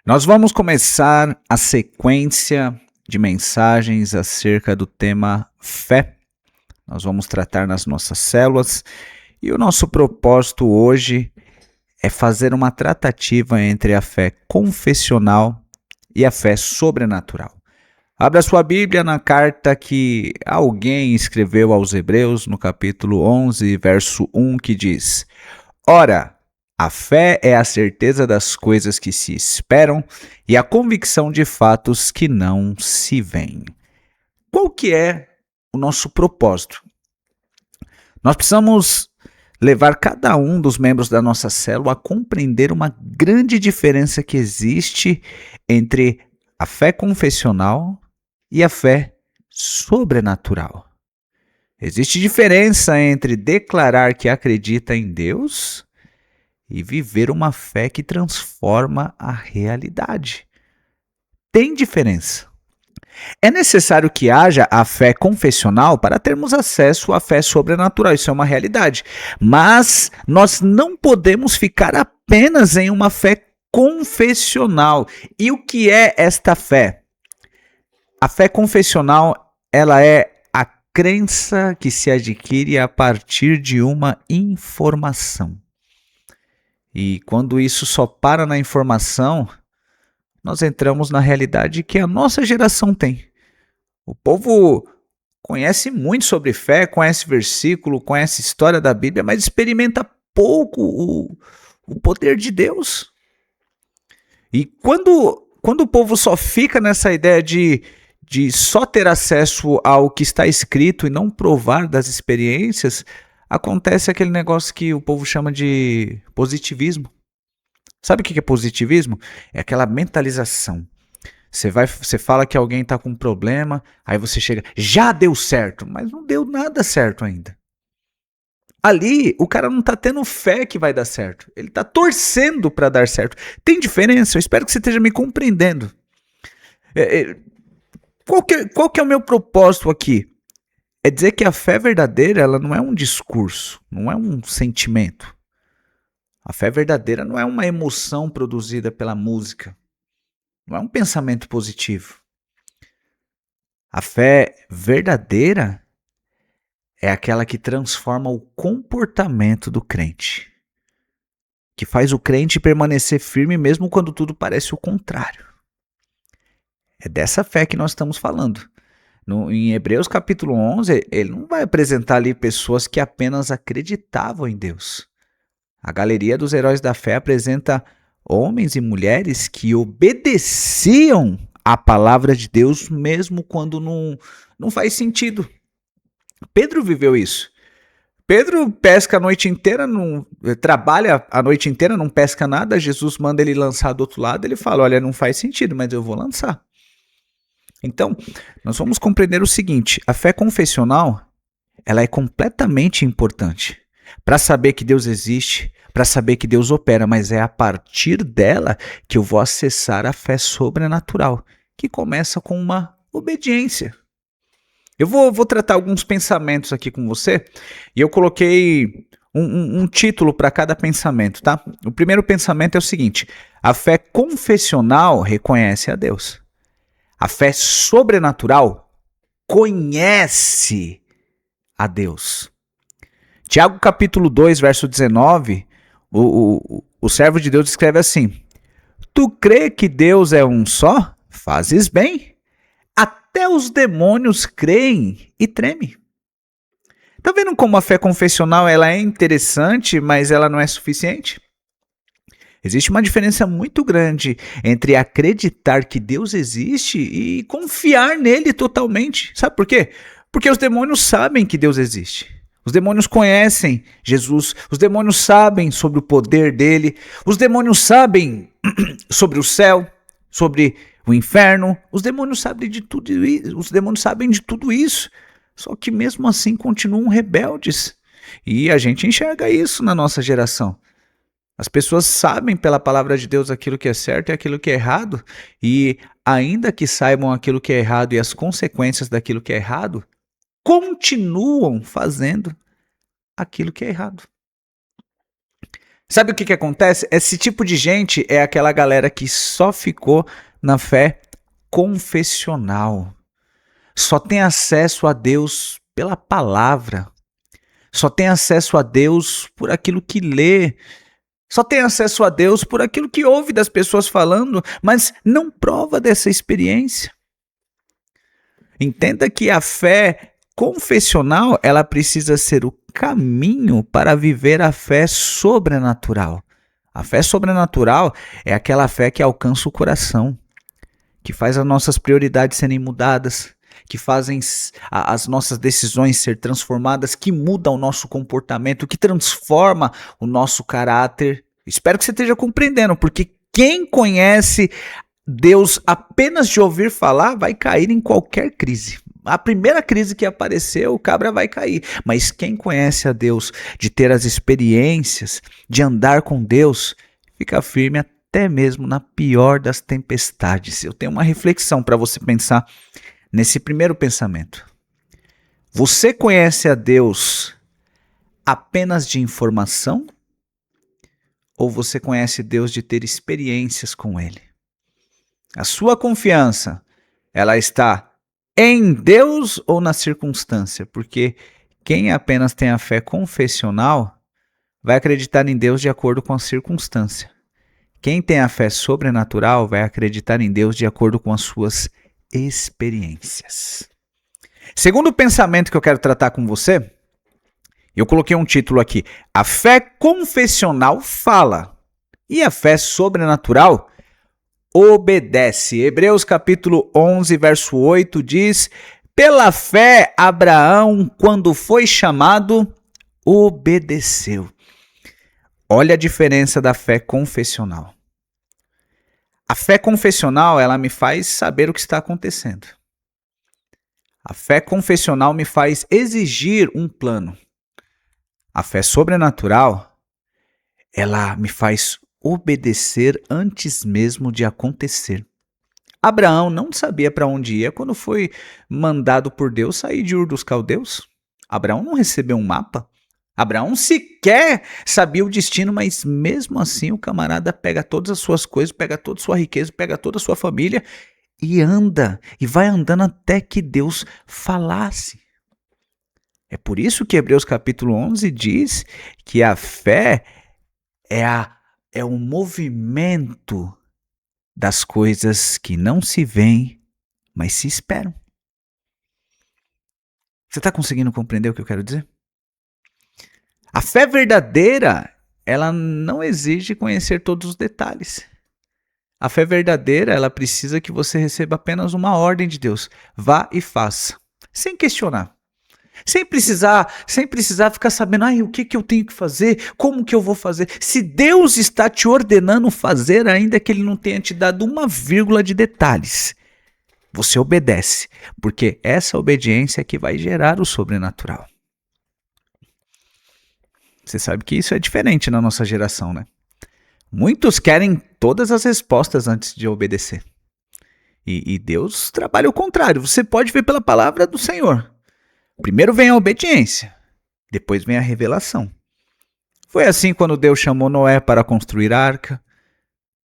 Nós vamos começar a sequência de mensagens acerca do tema fé. Nós vamos tratar nas nossas células e o nosso propósito hoje é fazer uma tratativa entre a fé confessional e a fé sobrenatural. Abra sua Bíblia na carta que alguém escreveu aos Hebreus, no capítulo 11, verso 1, que diz: Ora, a fé é a certeza das coisas que se esperam e a convicção de fatos que não se veem. Qual que é o nosso propósito? Nós precisamos levar cada um dos membros da nossa célula a compreender uma grande diferença que existe entre a fé confessional e a fé sobrenatural. Existe diferença entre declarar que acredita em Deus e viver uma fé que transforma a realidade. Tem diferença. É necessário que haja a fé confessional para termos acesso à fé sobrenatural. Isso é uma realidade. Mas nós não podemos ficar apenas em uma fé confessional. E o que é esta fé? A fé confessional, ela é a crença que se adquire a partir de uma informação. E quando isso só para na informação, nós entramos na realidade que a nossa geração tem. O povo conhece muito sobre fé, conhece versículo, conhece história da Bíblia, mas experimenta pouco o poder de Deus. E quando o povo só fica nessa ideia de só ter acesso ao que está escrito e não provar das experiências, acontece aquele negócio que o povo chama de positivismo. Sabe o que é positivismo? É aquela mentalização. Você fala que alguém está com um problema, aí você chega, já deu certo, mas não deu nada certo ainda. Ali, o cara não está tendo fé que vai dar certo. Ele está torcendo para dar certo. Tem diferença? Eu espero que você esteja me compreendendo. Qual que é o meu propósito aqui? É dizer que a fé verdadeira, ela não é um discurso, não é um sentimento. A fé verdadeira não é uma emoção produzida pela música, não é um pensamento positivo. A fé verdadeira é aquela que transforma o comportamento do crente, que faz o crente permanecer firme mesmo quando tudo parece o contrário. É dessa fé que nós estamos falando. Em Hebreus capítulo 11, ele não vai apresentar ali pessoas que apenas acreditavam em Deus. A galeria dos heróis da fé apresenta homens e mulheres que obedeciam à palavra de Deus mesmo quando não faz sentido. Pedro viveu isso. Pedro pesca a noite inteira, trabalha a noite inteira, não pesca nada. Jesus manda ele lançar do outro lado. Ele fala, olha, não faz sentido, mas eu vou lançar. Então, nós vamos compreender o seguinte, a fé confessional, ela é completamente importante para saber que Deus existe, para saber que Deus opera, mas é a partir dela que eu vou acessar a fé sobrenatural, que começa com uma obediência. Eu vou tratar alguns pensamentos aqui com você, e eu coloquei um título para cada pensamento, tá? O primeiro pensamento é o seguinte, a fé confessional reconhece a Deus. A fé sobrenatural conhece a Deus. Tiago capítulo 2, verso 19, o servo de Deus escreve assim, Tu crê que Deus é um só? Fazes bem. Até os demônios creem e tremem. Tá vendo como a fé confessional ela é interessante, mas ela não é suficiente? Existe uma diferença muito grande entre acreditar que Deus existe e confiar nele totalmente. Sabe por quê? Porque os demônios sabem que Deus existe. Os demônios conhecem Jesus. Os demônios sabem sobre o poder dele. Os demônios sabem sobre o céu, sobre o inferno. Os demônios sabem de tudo isso. Os demônios sabem de tudo isso. Só que mesmo assim continuam rebeldes. E a gente enxerga isso na nossa geração. As pessoas sabem pela palavra de Deus aquilo que é certo e aquilo que é errado, e ainda que saibam aquilo que é errado e as consequências daquilo que é errado, continuam fazendo aquilo que é errado. Sabe o que acontece? Esse tipo de gente é aquela galera que só ficou na fé confessional. Só tem acesso a Deus pela palavra. Só tem acesso a Deus por aquilo que lê. Só tem acesso a Deus por aquilo que ouve das pessoas falando, mas não prova dessa experiência. Entenda que a fé confessional, ela precisa ser o caminho para viver a fé sobrenatural. A fé sobrenatural é aquela fé que alcança o coração, que faz as nossas prioridades serem mudadas, que fazem as nossas decisões ser transformadas, que muda o nosso comportamento, que transforma o nosso caráter. Espero que você esteja compreendendo, porque quem conhece Deus apenas de ouvir falar vai cair em qualquer crise. A primeira crise que aparecer, o cabra vai cair. Mas quem conhece a Deus, de ter as experiências, de andar com Deus, fica firme até mesmo na pior das tempestades. Eu tenho uma reflexão para você pensar nesse primeiro pensamento. Você conhece a Deus apenas de informação? Ou você conhece Deus de ter experiências com Ele? A sua confiança, ela está em Deus ou na circunstância? Porque quem apenas tem a fé confessional vai acreditar em Deus de acordo com a circunstância. Quem tem a fé sobrenatural vai acreditar em Deus de acordo com as suas experiências. Segundo pensamento que eu quero tratar com você, eu coloquei um título aqui: a fé confessional fala e a fé sobrenatural obedece. Hebreus capítulo 11, verso 8 diz: pela fé Abraão, quando foi chamado, obedeceu. Olha a diferença da fé confessional. A fé confessional, ela me faz saber o que está acontecendo. A fé confessional me faz exigir um plano. A fé sobrenatural, ela me faz obedecer antes mesmo de acontecer. Abraão não sabia para onde ia quando foi mandado por Deus sair de Ur dos Caldeus. Abraão não recebeu um mapa. Abraão sequer sabia o destino, mas mesmo assim o camarada pega todas as suas coisas, pega toda a sua riqueza, pega toda a sua família e anda, e vai andando até que Deus falasse. É por isso que Hebreus capítulo 11 diz que a fé é um movimento das coisas que não se veem, mas se esperam. Você está conseguindo compreender o que eu quero dizer? A fé verdadeira, ela não exige conhecer todos os detalhes. A fé verdadeira, ela precisa que você receba apenas uma ordem de Deus. Vá e faça, sem questionar. Sem precisar ficar sabendo, o que eu tenho que fazer, como que eu vou fazer. Se Deus está te ordenando fazer, ainda que Ele não tenha te dado uma vírgula de detalhes, você obedece, porque essa obediência é que vai gerar o sobrenatural. Você sabe que isso é diferente na nossa geração, né? Muitos querem todas as respostas antes de obedecer. E Deus trabalha o contrário. Você pode ver pela palavra do Senhor. Primeiro vem a obediência, depois vem a revelação. Foi assim quando Deus chamou Noé para construir a arca.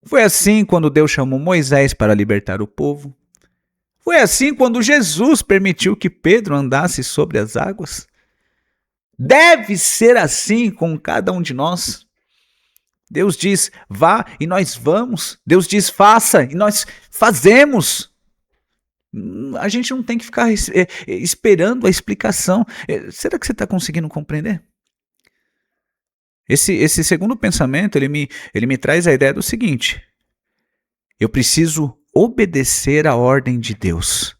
Foi assim quando Deus chamou Moisés para libertar o povo. Foi assim quando Jesus permitiu que Pedro andasse sobre as águas. Deve ser assim com cada um de nós. Deus diz, vá e nós vamos. Deus diz, faça e nós fazemos. A gente não tem que ficar esperando a explicação. Será que você está conseguindo compreender? Esse segundo pensamento, ele me traz a ideia do seguinte: eu preciso obedecer a ordem de Deus,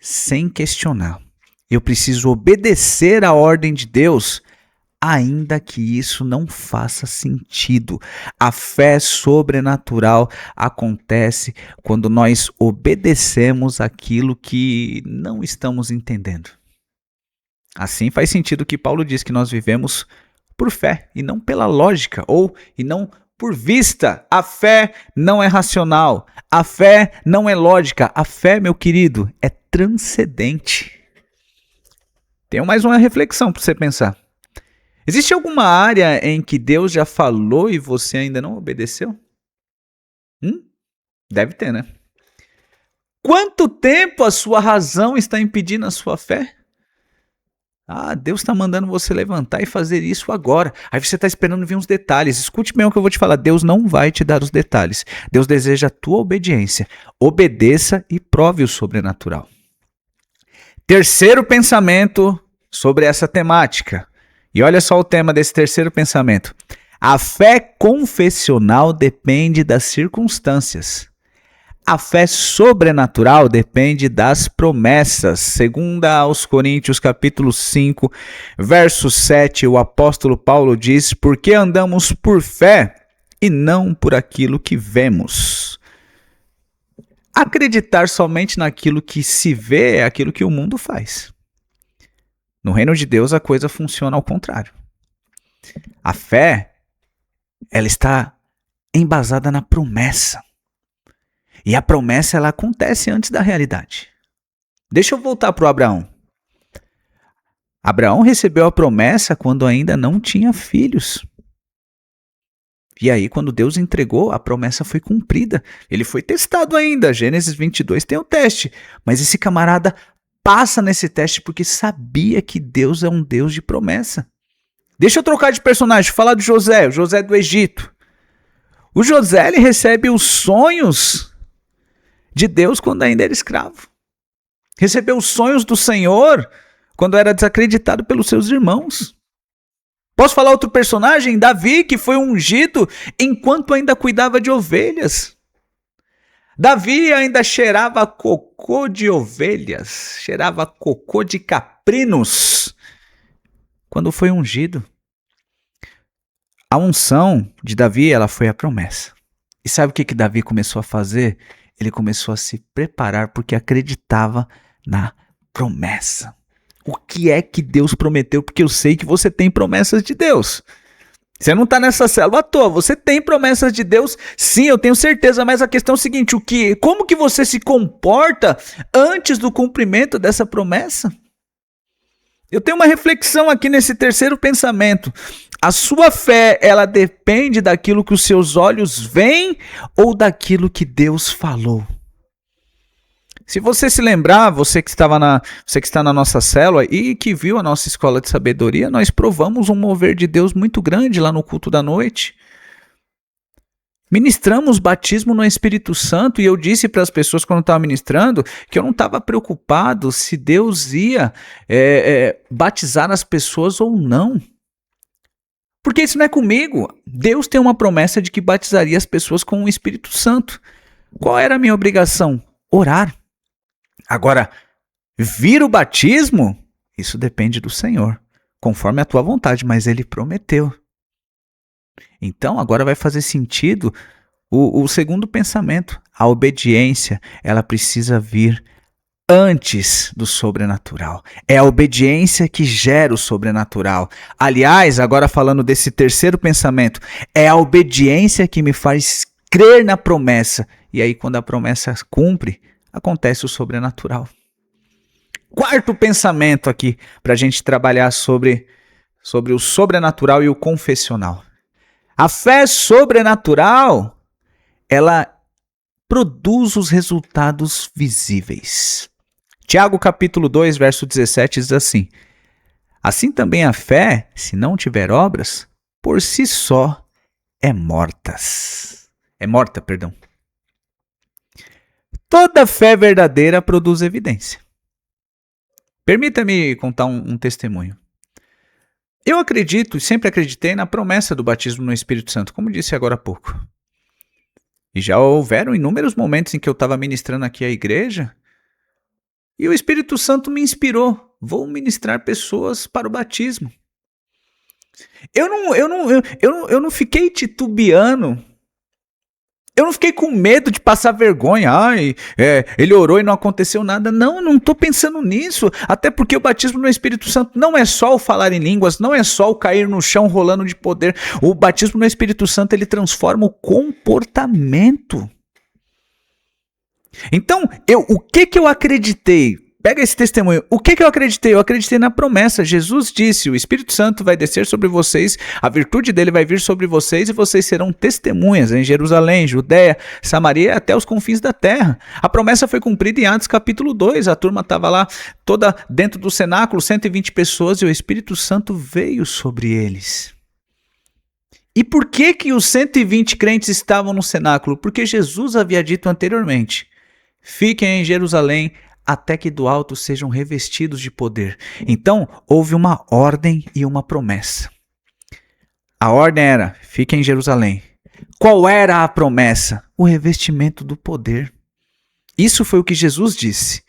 sem questionar. Eu preciso obedecer a ordem de Deus, ainda que isso não faça sentido. A fé sobrenatural acontece quando nós obedecemos aquilo que não estamos entendendo. Assim faz sentido que Paulo diz que nós vivemos por fé e não pela lógica, e não por vista. A fé não é racional, a fé não é lógica, a fé, meu querido, é transcendente. Tenho mais uma reflexão para você pensar. Existe alguma área em que Deus já falou e você ainda não obedeceu? Deve ter, né? Quanto tempo a sua razão está impedindo a sua fé? Deus está mandando você levantar e fazer isso agora. Aí você está esperando vir uns detalhes. Escute bem o que eu vou te falar. Deus não vai te dar os detalhes. Deus deseja a tua obediência. Obedeça e prove o sobrenatural. Terceiro pensamento sobre essa temática. E olha só o tema desse terceiro pensamento. A fé confessional depende das circunstâncias. A fé sobrenatural depende das promessas. Segunda aos Coríntios, capítulo 5, verso 7, o apóstolo Paulo diz: porque andamos por fé e não por aquilo que vemos. Acreditar somente naquilo que se vê é aquilo que o mundo faz. No reino de Deus a coisa funciona ao contrário. A fé, ela está embasada na promessa. E a promessa, ela acontece antes da realidade. Deixa eu voltar para o Abraão. Abraão recebeu a promessa quando ainda não tinha filhos. E aí, quando Deus entregou, a promessa foi cumprida. Ele foi testado ainda. Gênesis 22 tem o teste. Mas esse camarada passa nesse teste porque sabia que Deus é um Deus de promessa. Deixa eu trocar de personagem, falar do José, o José do Egito. O José, ele recebe os sonhos de Deus quando ainda era escravo. Recebeu os sonhos do Senhor quando era desacreditado pelos seus irmãos. Posso falar outro personagem? Davi, que foi ungido enquanto ainda cuidava de ovelhas. Davi ainda cheirava cocô de ovelhas, cheirava cocô de caprinos quando foi ungido. A unção de Davi, ela foi a promessa. E sabe o que Davi começou a fazer? Ele começou a se preparar porque acreditava na promessa. O que é que Deus prometeu? Porque eu sei que você tem promessas de Deus. Você não está nessa célula à toa, você tem promessas de Deus, sim, eu tenho certeza, mas a questão é o seguinte, como que você se comporta antes do cumprimento dessa promessa? Eu tenho uma reflexão aqui nesse terceiro pensamento. A sua fé, ela depende daquilo que os seus olhos veem ou daquilo que Deus falou. Se você se lembrar, você que está na nossa célula e que viu a nossa escola de sabedoria, nós provamos um mover de Deus muito grande lá no culto da noite. Ministramos batismo no Espírito Santo e eu disse para as pessoas quando eu estava ministrando que eu não estava preocupado se Deus ia batizar as pessoas ou não. Porque isso não é comigo. Deus tem uma promessa de que batizaria as pessoas com o Espírito Santo. Qual era a minha obrigação? Orar. Agora, vir o batismo, isso depende do Senhor, conforme a tua vontade, mas Ele prometeu. Então, agora vai fazer sentido o segundo pensamento. A obediência, ela precisa vir antes do sobrenatural. É a obediência que gera o sobrenatural. Aliás, agora falando desse terceiro pensamento, é a obediência que me faz crer na promessa. E aí, quando a promessa cumpre, acontece o sobrenatural. Quarto pensamento aqui, para a gente trabalhar sobre o sobrenatural e o confessional. A fé sobrenatural, ela produz os resultados visíveis. Tiago capítulo 2, verso 17 diz assim: assim também a fé, se não tiver obras, por si só é morta. Toda fé verdadeira produz evidência. Permita-me contar um testemunho. Eu acredito, sempre acreditei na promessa do batismo no Espírito Santo, como disse agora há pouco. E já houveram inúmeros momentos em que eu estava ministrando aqui a igreja e o Espírito Santo me inspirou. Vou ministrar pessoas para o batismo. Eu não fiquei titubeando. Eu não fiquei com medo de passar vergonha. Ele orou e não aconteceu nada. Não, eu não estou pensando nisso. Até porque o batismo no Espírito Santo não é só o falar em línguas, não é só o cair no chão rolando de poder. O batismo no Espírito Santo, ele transforma o comportamento. Então, o que eu acreditei? pega esse testemunho. O que eu acreditei? Eu acreditei na promessa. Jesus disse, o Espírito Santo vai descer sobre vocês, a virtude dele vai vir sobre vocês e vocês serão testemunhas em Jerusalém, Judéia, Samaria e até os confins da terra. A promessa foi cumprida em Atos capítulo 2. A turma estava lá toda dentro do cenáculo, 120 pessoas, e o Espírito Santo veio sobre eles. E por que os 120 crentes estavam no cenáculo? Porque Jesus havia dito anteriormente, fiquem em Jerusalém até que do alto sejam revestidos de poder. Então, houve uma ordem e uma promessa. A ordem era, fiquem em Jerusalém. Qual era a promessa? O revestimento do poder. Isso foi o que Jesus disse.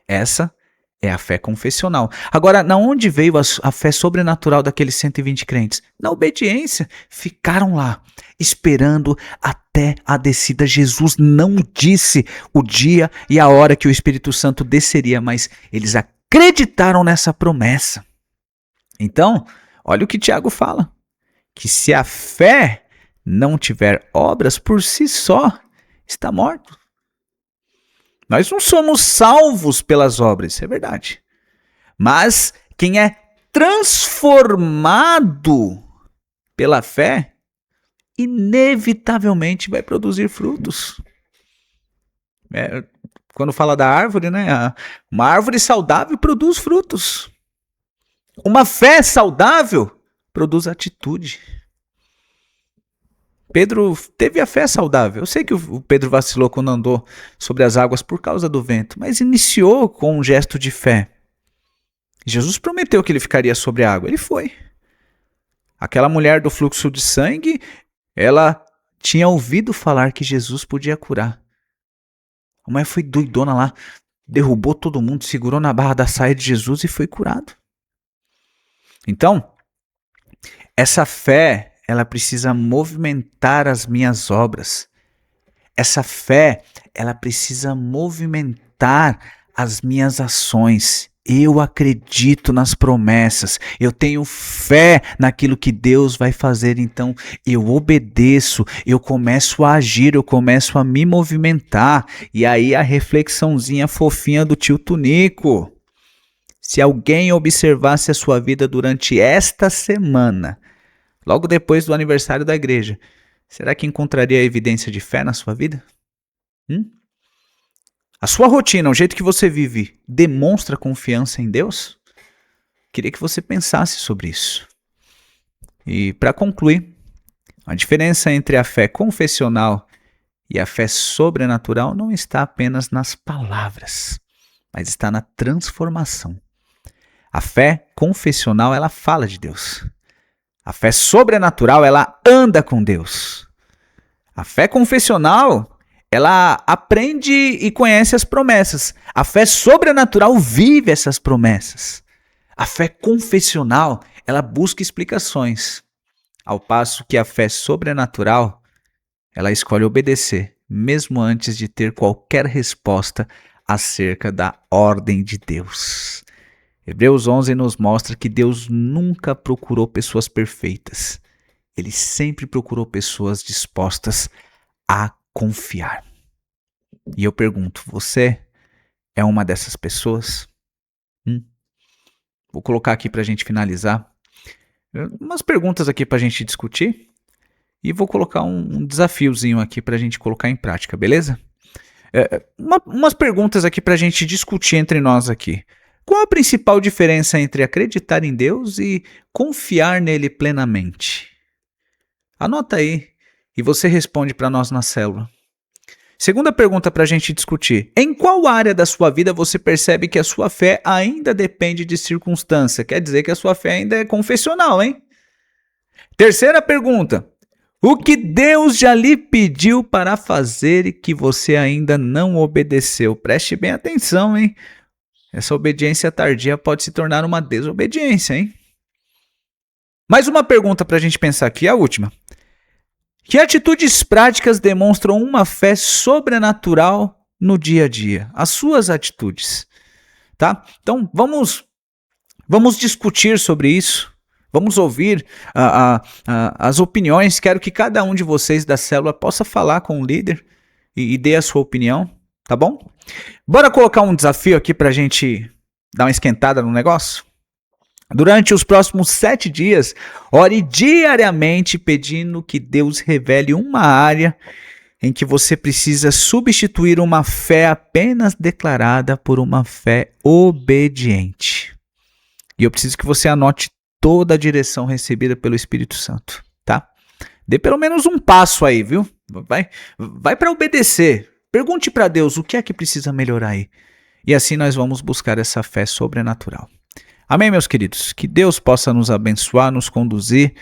Essa é a fé confessional. Agora, na onde veio a fé sobrenatural daqueles 120 crentes? Na obediência. Ficaram lá, esperando até a descida. Jesus não disse o dia e a hora que o Espírito Santo desceria, mas eles acreditaram nessa promessa. Então, olha o que Tiago fala, que se a fé não tiver obras, por si só está morto. Nós não somos salvos pelas obras, isso é verdade. Mas quem é transformado pela fé, inevitavelmente vai produzir frutos. Quando fala da árvore, né? Uma árvore saudável produz frutos. Uma fé saudável produz atitude. Pedro teve a fé saudável. Eu sei que o Pedro vacilou quando andou sobre as águas por causa do vento, mas iniciou com um gesto de fé. Jesus prometeu que ele ficaria sobre a água. Ele foi. Aquela mulher do fluxo de sangue, ela tinha ouvido falar que Jesus podia curar. A mulher foi doidona lá, derrubou todo mundo, segurou na barra da saia de Jesus e foi curado. Então, essa fé, ela precisa movimentar as minhas obras. Essa fé, ela precisa movimentar as minhas ações. Eu acredito nas promessas, eu tenho fé naquilo que Deus vai fazer, então eu obedeço, eu começo a agir, eu começo a me movimentar. E aí a reflexãozinha fofinha do tio Tunico. Se alguém observasse a sua vida durante esta semana, logo depois do aniversário da igreja, será que encontraria evidência de fé na sua vida? A sua rotina, o jeito que você vive, demonstra confiança em Deus? Queria que você pensasse sobre isso. E para concluir, a diferença entre a fé confessional e a fé sobrenatural não está apenas nas palavras, mas está na transformação. A fé confessional, ela fala de Deus. A fé sobrenatural, ela anda com Deus. A fé confessional, ela aprende e conhece as promessas. A fé sobrenatural vive essas promessas. A fé confessional, ela busca explicações. Ao passo que a fé sobrenatural, ela escolhe obedecer, mesmo antes de ter qualquer resposta acerca da ordem de Deus. Hebreus 11 nos mostra que Deus nunca procurou pessoas perfeitas. Ele sempre procurou pessoas dispostas a confiar. E eu pergunto, você é uma dessas pessoas? Vou colocar aqui para a gente finalizar umas perguntas aqui para a gente discutir e vou colocar um desafiozinho aqui para a gente colocar em prática, beleza? Umas perguntas aqui para a gente discutir entre nós aqui. Qual a principal diferença entre acreditar em Deus e confiar nele plenamente? Anota aí e você responde para nós na célula. Segunda pergunta para a gente discutir. Em qual área da sua vida você percebe que a sua fé ainda depende de circunstância? Quer dizer que a sua fé ainda é confessional, hein? Terceira pergunta. O que Deus já lhe pediu para fazer e que você ainda não obedeceu? Preste bem atenção, hein? Essa obediência tardia pode se tornar uma desobediência, hein? Mais uma pergunta para a gente pensar aqui, a última. Que atitudes práticas demonstram uma fé sobrenatural no dia a dia? As suas atitudes, tá? Então, vamos discutir sobre isso. Vamos ouvir as opiniões. Quero que cada um de vocês da célula possa falar com o líder e dê a sua opinião. tá bom? Bora colocar um desafio aqui pra gente dar uma esquentada no negócio? Durante os próximos 7 dias, ore diariamente pedindo que Deus revele uma área em que você precisa substituir uma fé apenas declarada por uma fé obediente. E eu preciso que você anote toda a direção recebida pelo Espírito Santo, tá? Dê pelo menos um passo aí, viu? Vai para obedecer. Pergunte para Deus o que é que precisa melhorar aí. E assim nós vamos buscar essa fé sobrenatural. Amém, meus queridos? Que Deus possa nos abençoar, nos conduzir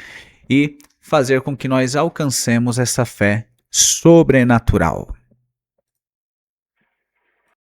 e fazer com que nós alcancemos essa fé sobrenatural.